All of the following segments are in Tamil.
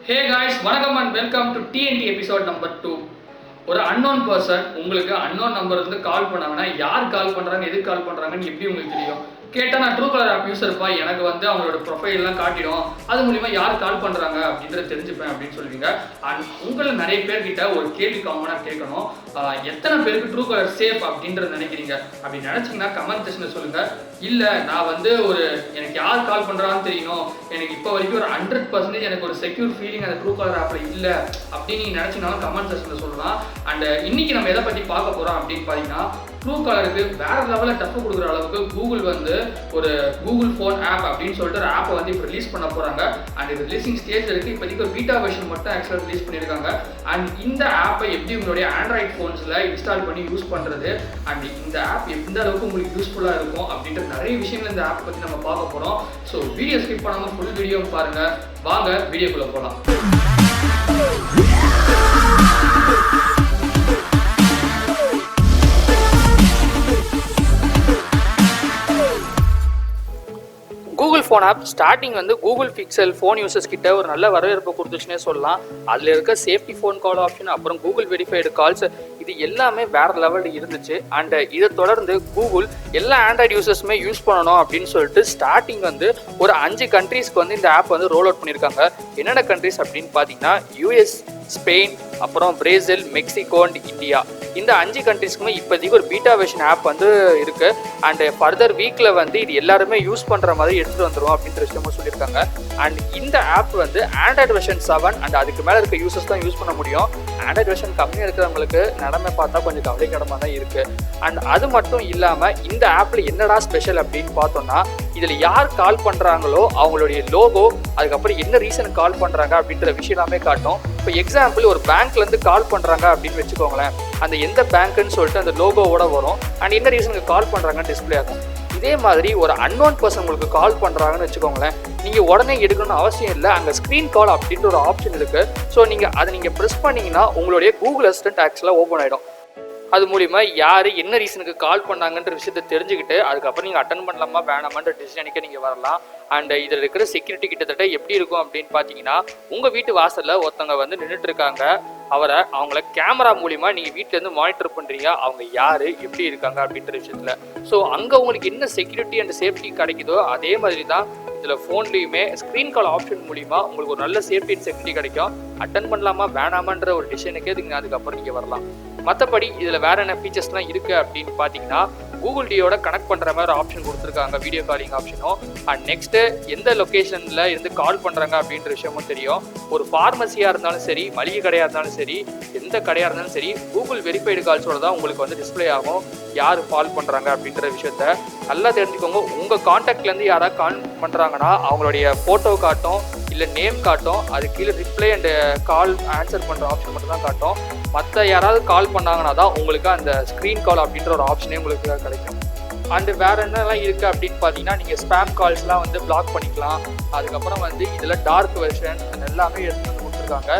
Hey guys, வணக்கம் and welcome to TNT episode number 2. ஒரு unknown person உங்களுக்கு unknown number இருந்து கால் பண்ணாங்கன்னா யார் கால் பண்றாங்க, எதுக்கு கால் பண்றாங்கன்னு எப்படி உங்களுக்கு தெரியும்? கேட்டா நான் Truecaller ஆப் யூசர் இருப்பா, எனக்கு வந்து அவங்களோட ப்ரொஃபைல் எல்லாம் காட்டிடும், அது மூலமா யார் கால் பண்றாங்க அப்படின்றத தெரிஞ்சுப்பேன் அப்படின்னு சொல்லுவீங்க. அண்ட் உங்களை நிறைய பேர்கிட்ட ஒரு கேள்வி காமனா கேட்கணும், எத்தனை பேருக்கு Truecaller சேஃப் அப்படின்றத நினைக்கிறீங்க? அப்படி நினைச்சீங்கன்னா கமெண்ட் செக்ஷன்ல சொல்லுங்க. இல்ல நான் வந்து எனக்கு யார் கால் பண்றான்னு தெரியணும், எனக்கு இப்போ வரைக்கும் ஒரு 100% எனக்கு ஒரு செக்யூர் ஃபீலிங் அந்த Truecaller ஆப்ல இல்ல அப்படின்னு நீங்க நினைச்சீங்கன்னாலும் கமெண்ட் செக்ஷன்ல சொல்லலாம். அண்ட் இன்னைக்கு நம்ம எதை பத்தி பார்க்க போறோம் அப்படின்னு பாத்தீங்கன்னா, Truecallerக்கு வேற லெவலில் டஃப் கொடுக்குற அளவுக்கு கூகுள் வந்து ஒரு கூகுள் ஃபோன் ஆப் அப்படின்னு சொல்லிட்டு ஒரு ஆப்பை வந்து இப்போ ரிலீஸ் பண்ண போறாங்க. அண்ட் இது ரிலீசிங் ஸ்டேஜ் இருக்கு. இப்போதைக்கு ஒரு பீட்டா வெர்ஷன் மட்டும் ஆக்சுவலாக ரிலீஸ் பண்ணியிருக்காங்க. அண்ட் இந்த ஆப்பை எப்படி உங்களுடைய ஆண்ட்ராய்ட் ஃபோன்ஸில் இன்ஸ்டால் பண்ணி யூஸ் பண்ணுறது, அண்ட் இந்த ஆப் எந்த அளவுக்கு உங்களுக்கு யூஸ்ஃபுல்லாக இருக்கும் அப்படின்ற நிறைய விஷயங்கள் இந்த ஆப் பற்றி நம்ம பார்க்க போகிறோம். ஸோ வீடியோ ஸ்கிப் பண்ணாமல் ஃபுல் வீடியோ பாருங்க. வாங்க வீடியோக்குள்ளே போகலாம். கூகுள் ஃபோன் ஆப் ஸ்டார்டிங் வந்து கூகுள் பிக்சல் ஃபோன் யூசர்ஸ் கிட்ட ஒரு நல்ல வரவேற்பு கொடுத்துச்சுன்னே சொல்லலாம். அதில் இருக்க சேஃப்டி ஃபோன் கால் ஆப்ஷன், அப்புறம் கூகுள் வெரிஃபைடு கால்ஸ், இது எல்லாமே வேற லெவலில் இருந்துச்சு. அண்ட் இதை தொடர்ந்து கூகுள் எல்லா ஆண்ட்ராய்டு யூசர்ஸுமே யூஸ் பண்ணணும் அப்படின்னு சொல்லிட்டு ஸ்டார்டிங் வந்து ஒரு 5 கண்ட்ரீஸ்க்கு வந்து இந்த ஆப் வந்து ரோல் அவுட் பண்ணியிருக்காங்க. என்னென்ன கண்ட்ரீஸ் அப்படின்னு பார்த்தீங்கன்னா US, ஸ்பெயின், அப்புறம் பிரேசில், மெக்சிகோ அண்ட் இந்தியா. இந்த 5 கண்ட்ரீஸ்க்குமே இப்போதைக்கு ஒரு பீட்டா வெர்ஷன் ஆப் வந்து இருக்கு. அண்ட் ஃபர்தர் வீக்ல வந்து இது எல்லாருமே யூஸ் பண்ற மாதிரி எடுத்துட்டு வந்துடும் அப்படின்ற விஷயமும் சொல்லியிருக்காங்க. அண்ட் இந்த ஆப் வந்து ஆண்ட்ராய்டு வெர்ஷன் 7 அண்ட் அதுக்கு மேலே இருக்க யூசர்ஸ் தான் யூஸ் பண்ண முடியும். ஆண்ட்ராய்டு வெர்ஷன் கம்மியாக இருக்கிறவங்களுக்கு நிலைமை பார்த்தா கொஞ்சம் கவலைக்கிடமாக தான் இருக்கு. அண்ட் அது மட்டும் இல்லாமல் இந்த ஆப்ல என்னடா ஸ்பெஷல் அப்படின்னு பார்த்தோம்னா, இதில் யார் கால் பண்ணுறாங்களோ அவங்களுடைய லோகோ, அதுக்கப்புறம் என்ன ரீசனுக்கு கால் பண்ணுறாங்க அப்படின்ற விஷயம் எல்லாமே காட்டும். இப்போ எக்ஸாம்பிள் ஒரு பேங்க்லேருந்து கால் பண்ணுறாங்க அப்படின்னு வச்சுக்கோங்களேன், அந்த எந்த பேங்க்குன்னு சொல்லிட்டு அந்த லோகோவோட வரும். அண்ட் என்ன ரீசனுக்கு கால் பண்ணுறாங்கன்னு டிஸ்பிளே ஆகும். இதே மாதிரி ஒரு அன்னோன் பர்சன் உங்களுக்கு கால் பண்ணுறாங்கன்னு வச்சுக்கோங்களேன், நீங்கள் உடனே எடுக்கணும்னு அவசியம் இல்லை. அங்கே ஸ்க்ரீன் கால் அப்படின்ற ஒரு ஆப்ஷன் இருக்குது. ஸோ அதை நீங்கள் ப்ரெஸ் பண்ணிங்கன்னா உங்களுடைய கூகுள் அசிஸ்டன்ட் ஆக்சுவலாக ஓப்பன் ஆகிடும். அது மூலிமா யார் என்ன ரீசனுக்கு கால் பண்ணாங்கன்ற விஷயத்தை தெரிஞ்சுக்கிட்டு அதுக்கப்புறம் நீங்கள் அட்டன் பண்ணலாமா வேணாமான்ற டிசிஷனுக்கு நீங்கள் வரலாம். அண்ட் இதில் இருக்கிற செக்யூரிட்டி கிட்டத்தட்ட எப்படி இருக்கும் அப்படின்னு பார்த்தீங்கன்னா, உங்கள் வீட்டு வாசலில் ஒருத்தவங்க வந்து நின்றுட்டு இருக்காங்க, அவங்கள கேமரா மூலிமா நீங்கள் வீட்டிலேருந்து மானிட்டர் பண்ணுறீங்க, அவங்க யார் எப்படி இருக்காங்க அப்படின்ற விஷயத்தில். ஸோ அங்கே உங்களுக்கு என்ன செக்யூரிட்டி அண்ட் சேஃப்டி கிடைக்குதோ அதே மாதிரி தான் இதில் ஃபோன்லேயுமே ஸ்க்ரீன் கால் ஆப்ஷன் மூலிமா உங்களுக்கு ஒரு நல்ல சேஃப்டி அண்ட் செக்யூரிட்டி கிடைக்கும். அட்டன் பண்ணலாமா வேணாமான்ற ஒரு டிசிஷனுக்கே நீங்கள் அதுக்கப்புறம் நீங்கள் வரலாம். மற்றபடி இதில் வேறு என்ன ஃபீச்சர்ஸ்லாம் இருக்குது அப்படின்னு பார்த்தீங்கன்னா, கூகுள் டியோட கனெக்ட் பண்ணுற மாதிரி ஒரு ஆப்ஷன் கொடுத்துருக்காங்க, வீடியோ காலிங் ஆப்ஷனும். அண்ட் நெக்ஸ்ட்டு எந்த லொக்கேஷனில் இருந்து கால் பண்ணுறாங்க அப்படின்ற விஷயமும் தெரியும். ஒரு ஃபார்மசியாக இருந்தாலும் சரி, மளிகை கடையாக இருந்தாலும் சரி, எந்த கடையாக இருந்தாலும் சரி, கூகுள் வெரிஃபைடு கால்ஸோட தான் உங்களுக்கு வந்து டிஸ்பிளே ஆகும் யார் கால் பண்ணுறாங்க அப்படின்ற விஷயத்த நல்லா தெரிஞ்சுக்கோங்க. உங்கள் கான்டாக்ட்லேருந்து யாராவது கால் பண்ணுறாங்கன்னா அவங்களுடைய ஃபோட்டோ காட்டும், இல்லை நேம் காட்டும், அது கீழே ரிப்ளை அண்டு கால் ஆன்சர் பண்ணுற ஆப்ஷன் மட்டும் தான் காட்டும். மற்ற யாராவது கால் பண்ணாங்கன்னா தான் உங்களுக்கு அந்த ஸ்க்ரீன் கால் அப்படின்ற ஒரு ஆப்ஷனே உங்களுக்கு கிடைக்கும். அண்டு வேறு என்னெல்லாம் இருக்குது அப்படின்னு பார்த்தீங்கன்னா, நீங்கள் ஸ்பேம் கால்ஸ்லாம் வந்து பிளாக் பண்ணிக்கலாம். அதுக்கப்புறம் வந்து இதில் டார்க் வெர்ஷன் எல்லாமே எடுத்து வந்து கொடுத்துருக்காங்க.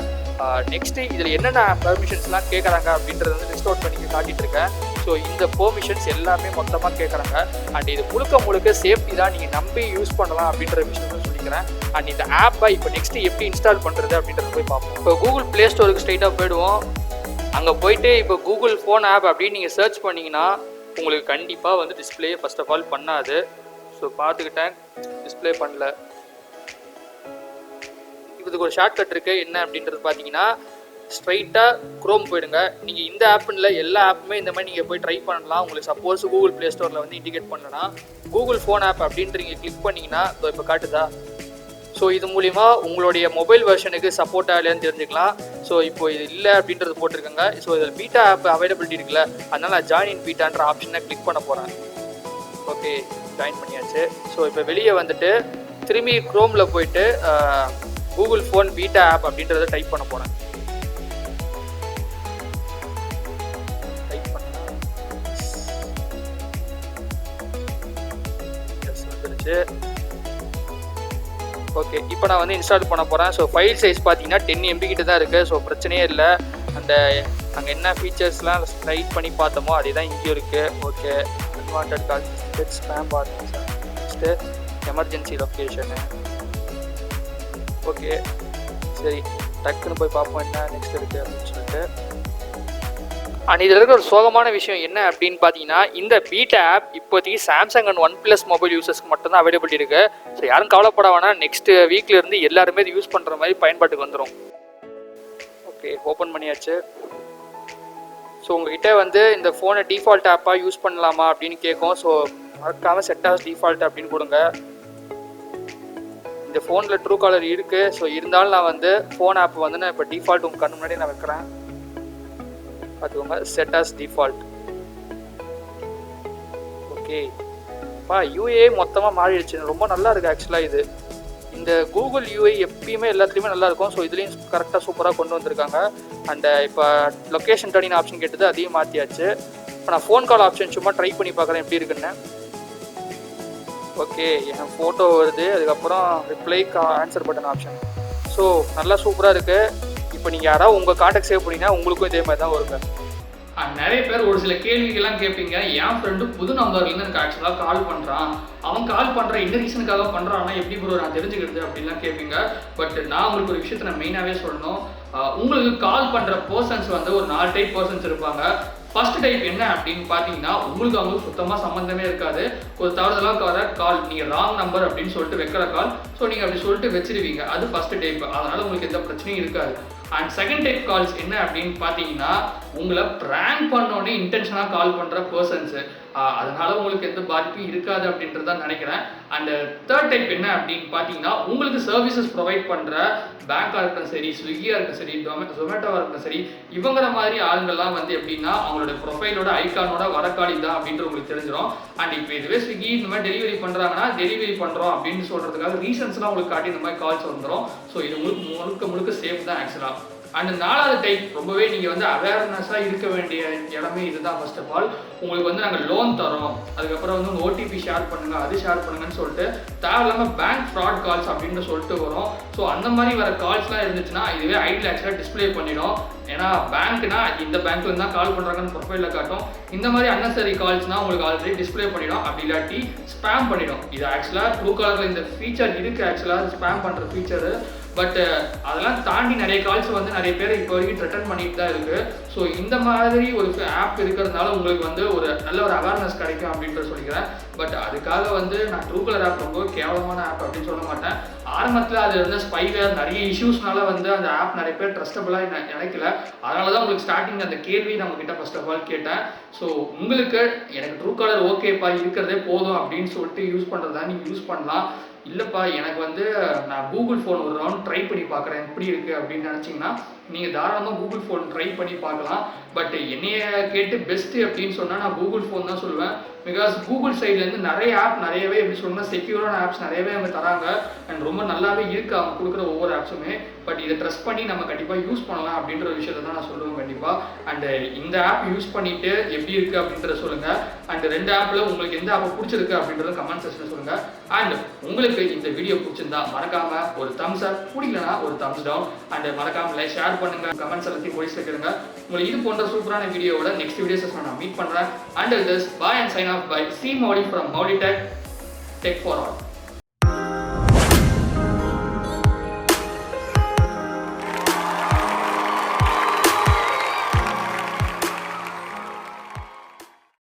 நெக்ஸ்ட்டு இதில் என்னென்ன பெர்மிஷன்ஸ்லாம் கேட்குறாங்க அப்படின்றத வந்து லிஸ்ட் அவுட் பண்ணி காட்டிகிட்டு இருக்கேன். ஸோ இந்த பெர்மிஷன்ஸ் எல்லாமே மொத்தமாக கேட்குறாங்க. அண்ட் இது முழுக்க சேஃப்டி தான், நீங்கள் நம்பி யூஸ் பண்ணலாம் அப்படின்ற விஷயத்தை சொல்லிக்கிறேன். அண்ட் இந்த ஆப்பை இப்போ நெக்ஸ்ட்டு எப்படி இன்ஸ்டால் பண்ணுறது அப்படின்றத போய் பார்ப்போம். இப்போ கூகுள் ப்ளே ஸ்டோருக்கு ஸ்ட்ரைட்டாக போயிடுவோம். அங்கே போயிட்டு இப்போ கூகுள் ஃபோன் ஆப் அப்படின்னு நீங்கள் சர்ச் பண்ணிங்கன்னா உங்களுக்கு கண்டிப்பாக வந்து டிஸ்பிளே ஃபர்ஸ்ட் ஆஃப் ஆல் பண்ணாது. ஸோ பார்த்துக்கிட்டேன், டிஸ்பிளே பண்ணல. இதுக்கு ஒரு ஷார்ட்கட் இருக்குது. என்ன அப்படின்றது பார்த்தீங்கன்னா, ஸ்ட்ரைட்டாக க்ரோம் போயிடுங்க. நீங்கள் இந்த ஆப்புன்னு எல்லா ஆப்புமே இந்த மாதிரி நீங்கள் போய் ட்ரை பண்ணலாம். உங்களுக்கு சப்போஸ் கூகுள் ப்ளே ஸ்டோரில் வந்து இண்டிகேட் பண்ணலன்னா கூகுள் ஃபோன் ஆப் அப்படின்ட்டு நீங்கள் கிளிக் பண்ணிங்கன்னா இப்போ காட்டுதா. ஸோ இது மூலிமா உங்களுடைய மொபைல் வெர்ஷனுக்கு சப்போர்ட் ஆகலையான்னு தெரிஞ்சுக்கலாம். ஸோ இப்போ இது இல்லை அப்படின்றது போட்டிருக்காங்க. ஸோ இதில் பீட்டா ஆப் அவைலபிலிட்டி இருக்குல்ல, அதனால் நான் ஜாயின் இன் பீட்டான்ற ஆப்ஷனை கிளிக் பண்ண போகிறேன். ஓகே, ஜாயின் பண்ணியாச்சு. ஸோ இப்போ வெளியே வந்துட்டு திரும்பி க்ரோமில் போயிட்டு கூகுள் ஃபோன் பீட்டா ஆப் அப்படின்றத டைப் பண்ண போகிறேன். டைப் பண்ணால் வந்துருச்சு. ஓகே, இப்போ நான் வந்து இன்ஸ்டால் பண்ண போகிறேன். ஸோ ஃபைல் சைஸ் பார்த்தீங்கன்னா 10 MB கிட்ட தான் இருக்குது. ஸோ பிரச்சனையே இல்லை. அந்த அங்கே என்ன ஃபீச்சர்ஸ்லாம் டைப் பண்ணி பார்த்தோமோ அதே தான் இங்கேயும் இருக்குது. ஓகே, அன்வான்ட் கால், ஸ்பேம் பார், நெக்ஸ்ட்டு எமர்ஜென்சி லொக்கேஷனு. ஓகே, சரி டக்குன்னு போய் பார்ப்போம் என்ன நெக்ஸ்ட் இருக்குது அப்படின்னு சொல்லிட்டு. அண்ட் இதில் இருக்கிற ஒரு சோகமான விஷயம் என்ன அப்படின்னு பார்த்தீங்கன்னா, இந்த பீட்டா ஆப் இப்போதைக்கு Samsung and one plus mobile யூசர்ஸ்க்கு மட்டும்தான் அவைலபிலிட்டி இருக்குது. ஸோ யாரும் கவலைப்பட வேணாம், நெக்ஸ்ட் வீக்லேருந்து எல்லாருமே இது யூஸ் பண்ணுற மாதிரி பயன்பாட்டுக்கு வந்துடும். ஓகே, ஓப்பன் பண்ணியாச்சு. ஸோ உங்ககிட்ட வந்து இந்த ஃபோனை டிஃபால்ட் ஆப்பாக யூஸ் பண்ணலாமா அப்படின்னு கேட்கும். ஸோ மறக்காமல் செட் ஆஸ் டிஃபால்ட் அப்படின்னு கொடுங்க. இந்த ஃபோனில் ட்ரூ காலர் இருக்குது. ஸோ இருந்தாலும் நான் வந்து ஃபோன் ஆப் வந்து நான் இப்போ டிஃபால்ட் உங்கள் கண்ணு முன்னாடி நான் வைக்கிறேன். பார்த்துக்கோங்க, செட் ஆஸ் டிஃபால்ட். ஓகே பா, யூஏ மொத்தமாக மாறிடுச்சு. ரொம்ப நல்லா இருக்குது ஆக்சுவலாக. இது இந்த கூகுள் யூஐ எப்பயுமே எல்லாத்துலேயுமே நல்லாயிருக்கும். ஸோ இதுலேயும் கரெக்டாக சூப்பராக கொண்டு வந்திருக்காங்க. அண்டு இப்போ லொக்கேஷன் டர்னிங் ஆப்ஷன் கேட்டது, அதையும் மாற்றியாச்சு. இப்போ நான் ஃபோன் கால் ஆப்ஷன் சும்மா ட்ரை பண்ணி பார்க்குறேன் எப்படி இருக்குன்னு. ஓகே, என் ஃபோட்டோ வருது, அதுக்கப்புறம் reply answer button option. So நல்லா சூப்பராக இருக்குது. இப்போ நீங்கள் யாராவது உங்கள் கான்டாக்ட் சேவ் பண்ணிங்கன்னா உங்களுக்கும் இதே மாதிரி தான் வருங்க. நிறைய பேர் ஒரு சில கேள்விகள்லாம் கேட்பீங்க. என் ஃப்ரெண்டு புது நம்பர்லேருந்து எனக்கு ஆக்சுவலாக கால் பண்ணுறான், அவன் கால் பண்ணுற இந்த ரீசனுக்காக பண்ணுறான்னா எப்படி ப்ரோ நான் தெரிஞ்சுக்கிறது அப்படின்லாம் கேட்பீங்க. பட் நான் உங்களுக்கு ஒரு விஷயத்தை நான் மெயினாகவே சொல்லணும். உங்களுக்கு கால் பண்ணுற பர்சன்ஸ் வந்து ஒரு 4 டைப் பர்சன்ஸ் இருப்பாங்க. ஃபர்ஸ்ட் டைப் என்ன அப்படின்னு பார்த்தீங்கன்னா, உங்களுக்கு அவங்களுக்கு சுத்தமாக சம்மந்தமே இருக்காது. ஒரு தவறுதலாக வர கால், நீங்கள் ராங் நம்பர் அப்படின்னு சொல்லிட்டு வைக்கிற கால். ஸோ நீங்கள் அப்படி சொல்லிட்டு வச்சிருவீங்க. அது ஃபர்ஸ்ட் டைப். அதனால் உங்களுக்கு எந்த பிரச்சனையும் இருக்காது. அண்ட் செகண்ட் டைப் கால்ஸ் என்ன அப்படின்னு பார்த்தீங்கன்னா, உங்களை ப்ராங்க் பண்ணோன்னே இன்டென்ஷனாக கால் பண்ணுற பர்சன்ஸு. அதனால உங்களுக்கு எந்த பாதிப்பும் இருக்காது அப்படின்றத நினைக்கிறேன். அண்ட் தேர்ட் டைப் என்ன அப்படின்னு பார்த்தீங்கன்னா, உங்களுக்கு சர்வீசஸ் ப்ரொவைட் பண்ணுற பேங்காக இருக்கட்டும் சரி, ஸ்விக்கியாக இருக்கட்டும் சரி, ஜொமேட்டோவாக இருக்கட்டும் சரி, இவங்கிற மாதிரி ஆளுங்கள்லாம் வந்து எப்படின்னா அவங்களோட ப்ரொஃபைலோட ஐக்கானோட வரக்காளி தான் அப்படின்ட்டு உங்களுக்கு தெரிஞ்சிடும். அண்ட் இப்போ இதுவே ஸ்விக்கி இந்த மாதிரி டெலிவரி பண்ணுறாங்கன்னா, டெலிவரி பண்ணுறோம் அப்படின்னு சொல்கிறதுக்காக ரீசன்ஸ்லாம் உங்களுக்கு காட்டி இந்த மாதிரி கால்ஸ் வந்துடும். ஸோ இது முழுக்க முழுக்க சேஃப் தான் ஆக்சுவலாக. அண்ட் 4வது டைப் ரொம்பவே நீங்கள் வந்து அவேர்னஸாக இருக்க வேண்டிய இடமே இதுதான். ஃபர்ஸ்ட் ஆஃப் ஆல் உங்களுக்கு வந்து நாங்கள் லோன் தரோம், அதுக்கப்புறம் வந்து ஓடிபி ஷேர் பண்ணுங்கள், அது ஷேர் பண்ணுங்கன்னு சொல்லிட்டு தேவையில்லாமல் பேங்க் ஃப்ராட் கால்ஸ் அப்படின்னு சொல்லிட்டு வரும். ஸோ அந்த மாதிரி வர கால்ஸ்லாம் இருந்துச்சுன்னா இதுவே ஐடியில் ஆக்சுவலாக டிஸ்பிளே பண்ணிடும். ஏன்னா பேங்க்னா இந்த பேங்க்ல தான் கால் பண்ணுறாங்கன்னு ப்ரொஃபைலில் காட்டும். இந்த மாதிரி அன்னெசரி கால்ஸ்னால் உங்களுக்கு ஆல்ரெடி டிஸ்பிளே பண்ணிடும். அப்படி இல்லாட்டி ஸ்பேம் பண்ணிடும். இது ஆக்சுவலாக ட்ரூகாலரில் இந்த ஃபீச்சர் இருக்குது ஆக்சுவலாக ஸ்பேம் பண்ணுற ஃபீச்சரு. பட் அதெல்லாம் தாண்டி நிறைய கால்ஸ் வந்து நிறைய பேர் இப்போ வரைக்கும் ரிட்டர்ன் பண்ணிட்டு தான் இருக்குது. ஸோ இந்த மாதிரி ஒரு ஆப் இருக்கிறதுனால உங்களுக்கு வந்து ஒரு நல்ல ஒரு அவேர்னஸ் கிடைக்கும் அப்படின்ட்டு சொல்லிக்கிறேன். பட் அதுக்காக வந்து நான் ட்ரூகாலர் ஆப் ரொம்ப கேவலமான ஆப் அப்படின்னு சொல்ல மாட்டேன். ஆரம்பத்தில் அது இருந்த ஸ்பைவேர் நிறைய இஷ்யூஸ்னால வந்து அந்த ஆப் நிறைய பேர் ட்ரஸ்டபுளாக நினைக்கல. அதனால தான் உங்களுக்கு ஸ்டார்டிங் அந்த கேள்வி நான் உங்ககிட்ட ஃபர்ஸ்ட் ஆஃப் ஆல் கேட்டேன். ஸோ உங்களுக்கு எனக்கு ட்ரூகாலர் ஓகேப்பா இருக்கிறதே போதும் அப்படின்னு சொல்லிட்டு யூஸ் பண்ணுறதா நீங்கள் யூஸ் பண்ணலாம். இல்லைப்பா எனக்கு வந்து நான் கூகுள் ஃபோன் ஒரு ரவுண்ட் ட்ரை பண்ணி பார்க்குறேன் எப்படி இருக்குது அப்படின்னு நினச்சிங்கன்னா நீங்கள் தாராளமாக கூகுள் ஃபோன் ட்ரை பண்ணி பார்க்கலாம். பட் என்னைய கேட்டு பெஸ்ட்டு அப்படின்னு சொன்னால் நான் கூகுள் ஃபோன் தான் சொல்லுவேன். பிகாஸ் கூகுள் சைட்லேருந்து நிறைய ஆப் நிறையவே எப்படி சொல்லணும்னா செக்யூரான ஆப்ஸ் நிறையவே அவங்க தராங்க. அண்ட் ரொம்ப நல்லாவே இருக்குது அவங்க கொடுக்குற ஒவ்வொரு ஆப்ஸுமே. பட் இதை ட்ரஸ்ட் பண்ணி நம்ம கண்டிப்பாக யூஸ் பண்ணலாம் அப்படின்ற ஒரு விஷயத்தை தான் நான் சொல்லுவேன் கண்டிப்பாக. அண்டு இந்த ஆப் யூஸ் பண்ணிவிட்டு எப்படி இருக்குது அப்படின்றத சொல்லுங்கள். அண்ட் 2 ஆப்பில் உங்களுக்கு எந்த ஆப்பை பிடிச்சிருக்கு அப்படின்றத கமெண்ட் செக்ஷனில் சொல்லுங்கள். அண்ட் உங்களுக்கு இந்த வீடியோ பிடிச்சிருந்தா மறக்காமல் ஒரு தம்ஸ் அப், பிடிக்கலனா ஒரு தம்ஸ் டவுன். அண்ட் மறக்காமல் ஷேர் பண்ணுங்கள், கமெண்ட்ஸ் எல்லாத்தையும் போய் வைக்கிறங்க. உங்களுக்கு இது போன்ற சூப்பரான வீடியோவோட நெக்ஸ்ட் வீடியோ செஷன் நான் மீட் பண்ணுறேன். Until this, bye and sign off by C Modi from Modi Tech for all.